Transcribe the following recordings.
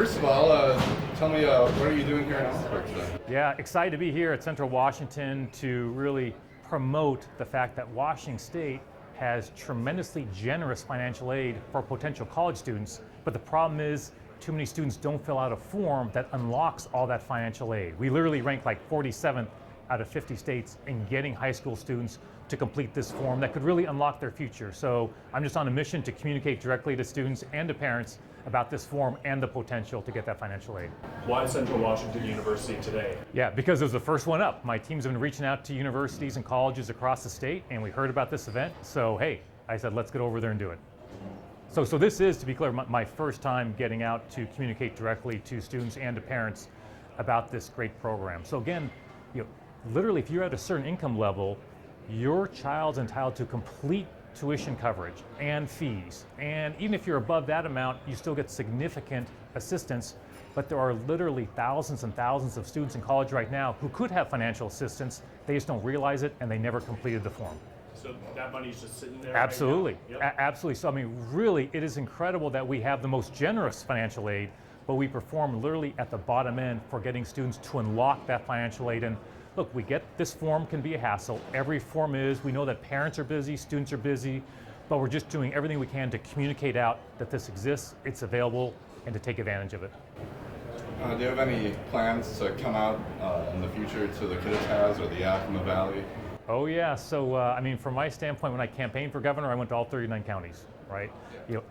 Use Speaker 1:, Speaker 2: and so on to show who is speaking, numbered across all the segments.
Speaker 1: first of all, tell me, what are you doing here in Ellensburg today?
Speaker 2: Yeah, excited to be here at Central Washington to really promote the fact that Washington State has tremendously generous financial aid for potential college students, but the problem is too many students don't fill out a form that unlocks all that financial aid. We literally rank like 47th out of 50 states in getting high school students to complete this form that could really unlock their future. So I'm just on a mission to communicate directly to students and to parents about this form and the potential to get that financial aid.
Speaker 3: Why Central Washington University today?
Speaker 2: Yeah, because it was the first one up. My teams have been reaching out to universities and colleges across the state, and we heard about this event. So hey, I said, let's get over there and do it. So this is, to be clear, my first time getting out to communicate directly to students and to parents about this great program. So again, literally, if you're at a certain income level, your child's entitled to complete tuition coverage and fees. And even if you're above that amount, you still get significant assistance. But there are literally thousands and thousands of students in college right now who could have financial assistance. They just don't realize it, and they never completed the form.
Speaker 3: So that money's just sitting there?
Speaker 2: Absolutely,
Speaker 3: right now? Yep.
Speaker 2: Absolutely. So I mean, really, it is incredible that we have the most generous financial aid, but we perform literally at the bottom end for getting students to unlock that financial aid. And look, we get this form can be a hassle. Every form is. We know that parents are busy, students are busy, but we're just doing everything we can to communicate out that this exists, it's available, and to take advantage of it.
Speaker 1: Do you have any plans to come out in the future to the Kittitas or the Yakima Valley?
Speaker 2: Oh yeah, so I mean, from my standpoint, when I campaigned for governor, I went to all 39 counties, right?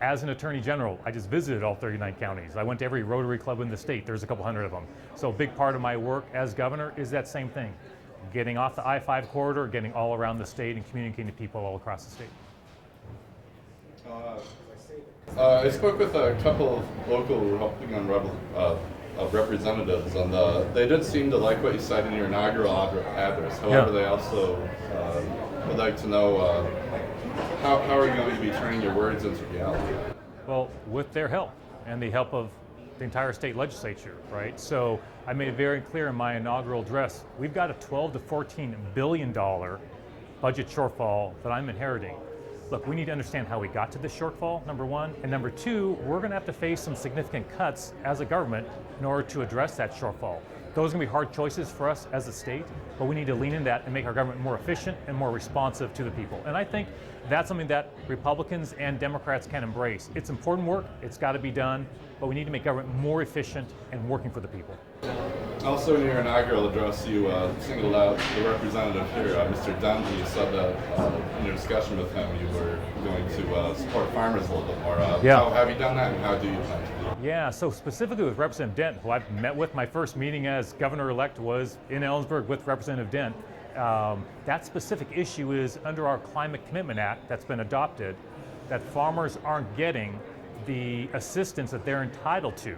Speaker 2: As an attorney general, I just visited all 39 counties. I went to every Rotary Club in the state. There's a couple hundred of them. So a big part of my work as governor is that same thing. Getting off the I-5 corridor, getting all around the state and communicating to people all across the state.
Speaker 1: I spoke with a couple of local Republican representatives, and they did seem to like what you said in your inaugural address. However, They also would like to know how are you going to be turning your words into reality?
Speaker 2: Well, with their help and the help of the entire state legislature, right? So I made it very clear in my inaugural address, we've got a $12 to $14 billion budget shortfall that I'm inheriting. Look, we need to understand how we got to this shortfall, number one, and number two, we're going to have to face some significant cuts as a government in order to address that shortfall. Those are going to be hard choices for us as a state, but we need to lean in that and make our government more efficient and more responsive to the people. And I think that's something that Republicans and Democrats can embrace. It's important work, it's got to be done, but we need to make government more efficient and working for the people.
Speaker 1: Also, in your inaugural address, you singled out the representative here, Mr. Dunn. You said that in your discussion with him, you were going to support farmers a little bit more. How have you done that, and how do you plan to do it?
Speaker 2: Yeah, so specifically with Representative Dent, who I've met with, my first meeting as governor-elect was in Ellensburg with Representative Dent. That specific issue is under our Climate Commitment Act that's been adopted, that farmers aren't getting the assistance that they're entitled to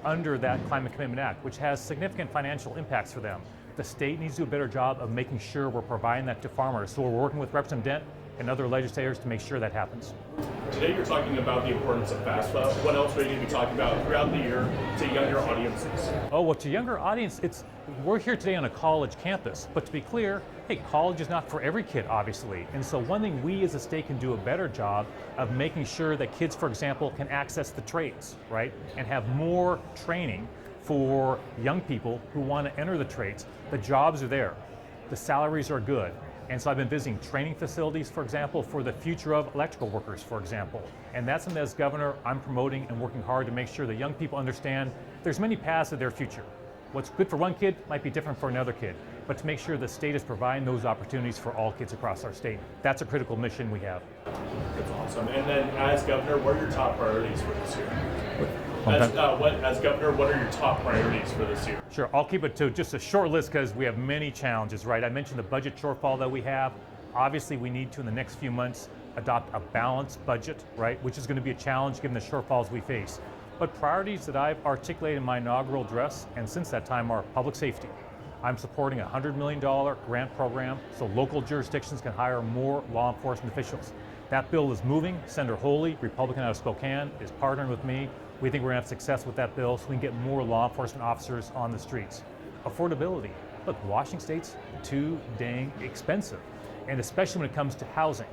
Speaker 2: under that Climate Commitment Act, which has significant financial impacts for them. The state needs to do a better job of making sure we're providing that to farmers. So we're working with Representative Dent and other legislators to make sure that happens.
Speaker 3: Today you're talking about the importance of FAFSA. What else are you going to be talking about throughout the year to younger audiences?
Speaker 2: Oh, well, to younger audience, we're here today on a college campus, but to be clear, hey, college is not for every kid, obviously. And so one thing we as a state can do a better job of making sure that kids, for example, can access the trades, right? And have more training for young people who want to enter the trades. The jobs are there. The salaries are good. And so I've been visiting training facilities, for example, for the future of electrical workers, for example. And that's something as governor I'm promoting and working hard to make sure that young people understand there's many paths to their future. What's good for one kid might be different for another kid, but to make sure the state is providing those opportunities for all kids across our state. That's a critical mission we have.
Speaker 3: That's awesome. And then as governor, what are your top priorities for this year? As governor, what are your top priorities for this year?
Speaker 2: Sure, I'll keep it to just a short list because we have many challenges, right? I mentioned the budget shortfall that we have. Obviously, we need to, in the next few months, adopt a balanced budget, right? Which is going to be a challenge given the shortfalls we face. But priorities that I've articulated in my inaugural address and since that time are public safety. I'm supporting a $100 million grant program so local jurisdictions can hire more law enforcement officials. That bill is moving. Senator Holy, Republican out of Spokane, is partnering with me. We think we're going to have success with that bill so we can get more law enforcement officers on the streets. Affordability. Look, Washington State's too dang expensive, and especially when it comes to housing.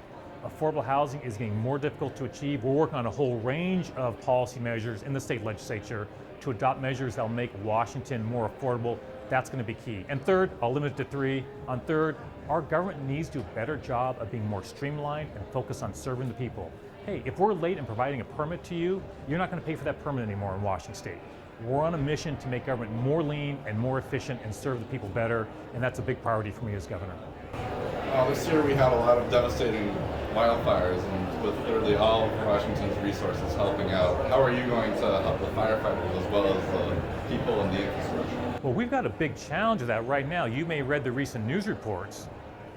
Speaker 2: Affordable housing is getting more difficult to achieve. We're working on a whole range of policy measures in the state legislature to adopt measures that will make Washington more affordable. That's going to be key. And third, I'll limit it to 3. On third, our government needs to do a better job of being more streamlined and focus on serving the people. Hey, if we're late in providing a permit to you, you're not going to pay for that permit anymore in Washington State. We're on a mission to make government more lean and more efficient and serve the people better, and that's a big priority for me as governor.
Speaker 1: This year we had a lot of devastating wildfires, and with literally all of Washington's resources helping out, how are you going to help the firefighters as well as the people and the infrastructure?
Speaker 2: Well, we've got a big challenge of that right now. You may have read the recent news reports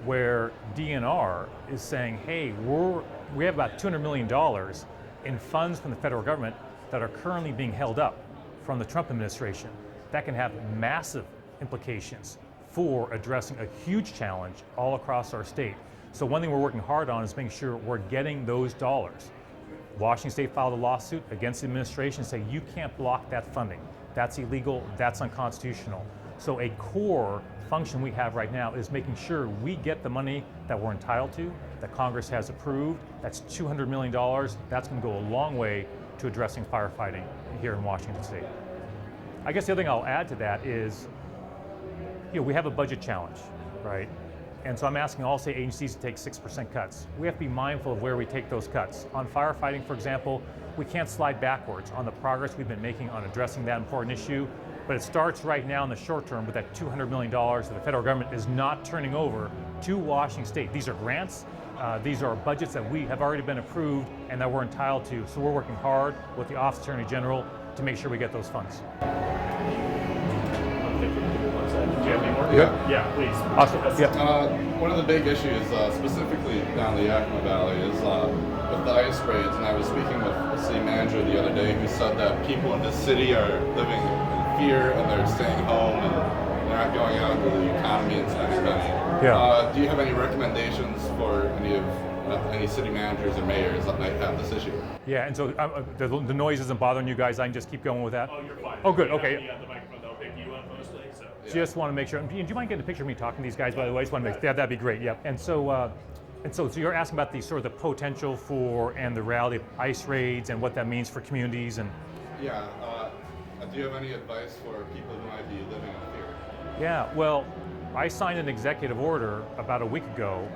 Speaker 2: where DNR is saying, hey, we have about $200 million in funds from the federal government that are currently being held up from the Trump administration. That can have massive implications for addressing a huge challenge all across our state. So one thing we're working hard on is making sure we're getting those dollars. Washington State filed a lawsuit against the administration saying you can't block that funding. That's illegal, that's unconstitutional. So a core function we have right now is making sure we get the money that we're entitled to, that Congress has approved. That's $200 million. That's going to go a long way to addressing firefighting here in Washington State. I guess the other thing I'll add to that is, we have a budget challenge, right? And so I'm asking all state agencies to take 6% cuts. We have to be mindful of where we take those cuts. On firefighting, for example, we can't slide backwards on the progress we've been making on addressing that important issue, but it starts right now in the short term with that $200 million that the federal government is not turning over to Washington State. These are grants, these are budgets that we have already been approved and that we're entitled to. So we're working hard with the Office of Attorney General to make sure we get those funds.
Speaker 3: Do you have any more? Yeah, please.
Speaker 2: Awesome.
Speaker 1: One of the big issues, specifically down the Yakima Valley, is with the ice raids. And I was speaking with the city manager the other day who said that people in the city are living in fear and they're staying home and they're not going out into the economy and spending money. Do you have any recommendations for any city managers or mayors that might have this issue?
Speaker 2: Yeah, and so the noise isn't bothering you guys. I can just keep going with that?
Speaker 3: Oh, you're fine.
Speaker 2: Oh, good. Okay.
Speaker 3: The microphone, they'll pick you up mostly. So.
Speaker 1: Yeah.
Speaker 2: Just want to make sure. Do you mind getting a picture of me talking to these guys, by the way? Just want to make that'd be great. Yep. And so you're asking about the sort of the potential for and the reality of ice raids and what that means for communities and.
Speaker 1: Yeah. Do you have any advice for people who might be living in fear?
Speaker 2: Yeah. Well, I signed an executive order about a week ago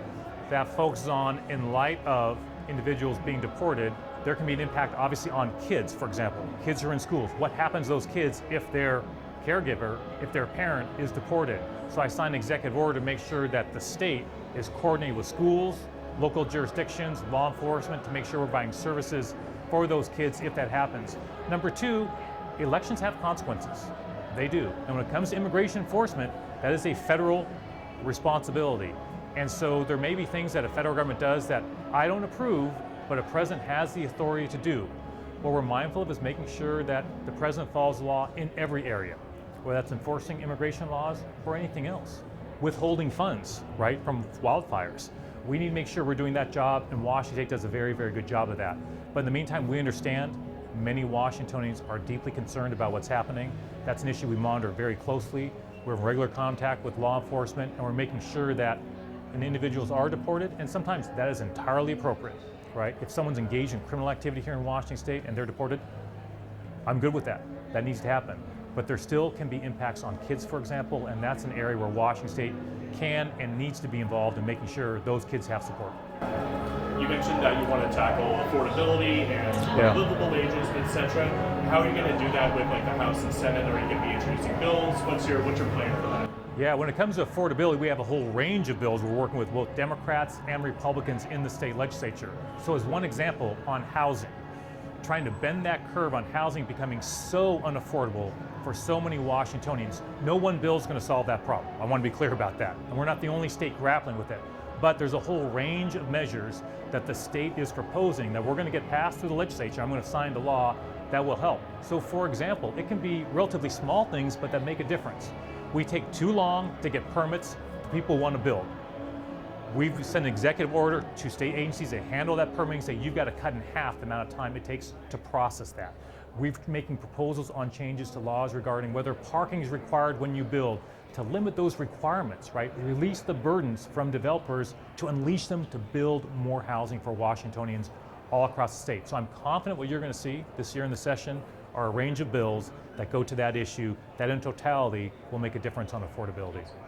Speaker 2: that focuses on, in light of individuals being deported, there can be an impact obviously on kids, for example. Kids who are in schools. What happens to those kids if their caregiver, if their parent is deported? So I signed an executive order to make sure that the state is coordinated with schools, local jurisdictions, law enforcement to make sure we're buying services for those kids if that happens. Number 2, elections have consequences. They do. And when it comes to immigration enforcement, that is a federal responsibility. And so there may be things that a federal government does that I don't approve, but a president has the authority to do. What we're mindful of is making sure that the president follows the law in every area, whether that's enforcing immigration laws or anything else. Withholding funds, right, from wildfires. We need to make sure we're doing that job, and Washington State does a very, very good job of that. But in the meantime, we understand many Washingtonians are deeply concerned about what's happening. That's an issue we monitor very closely. We're in regular contact with law enforcement, and we're making sure that individuals are deported, and sometimes that is entirely appropriate, right? If someone's engaged in criminal activity here in Washington State and they're deported, I'm good with that. That needs to happen. But there still can be impacts on kids, for example, and that's an area where Washington State can and needs to be involved in making sure those kids have support.
Speaker 3: You mentioned that you want to tackle affordability and livable wages, etc. How are you going to do that with like the House and Senate? Are you going to be introducing bills? What's your plan for that?
Speaker 2: Yeah, when it comes to affordability, we have a whole range of bills we're working with both Democrats and Republicans in the state legislature. So as one example on housing, trying to bend that curve on housing becoming so unaffordable for so many Washingtonians, no one bill is going to solve that problem. I want to be clear about that. And we're not the only state grappling with it. But there's a whole range of measures that the state is proposing that we're going to get passed through the legislature. I'm going to sign the law that will help. So for example, it can be relatively small things, but that make a difference. We take too long to get permits for people who want to build. We've sent an executive order to state agencies that handle that permitting, say you've got to cut in half the amount of time it takes to process that. We're making proposals on changes to laws regarding whether parking is required when you build, to limit those requirements, right? Release the burdens from developers to unleash them to build more housing for Washingtonians all across the state. So I'm confident what you're going to see this year in the session are a range of bills that go to that issue that in totality will make a difference on affordability.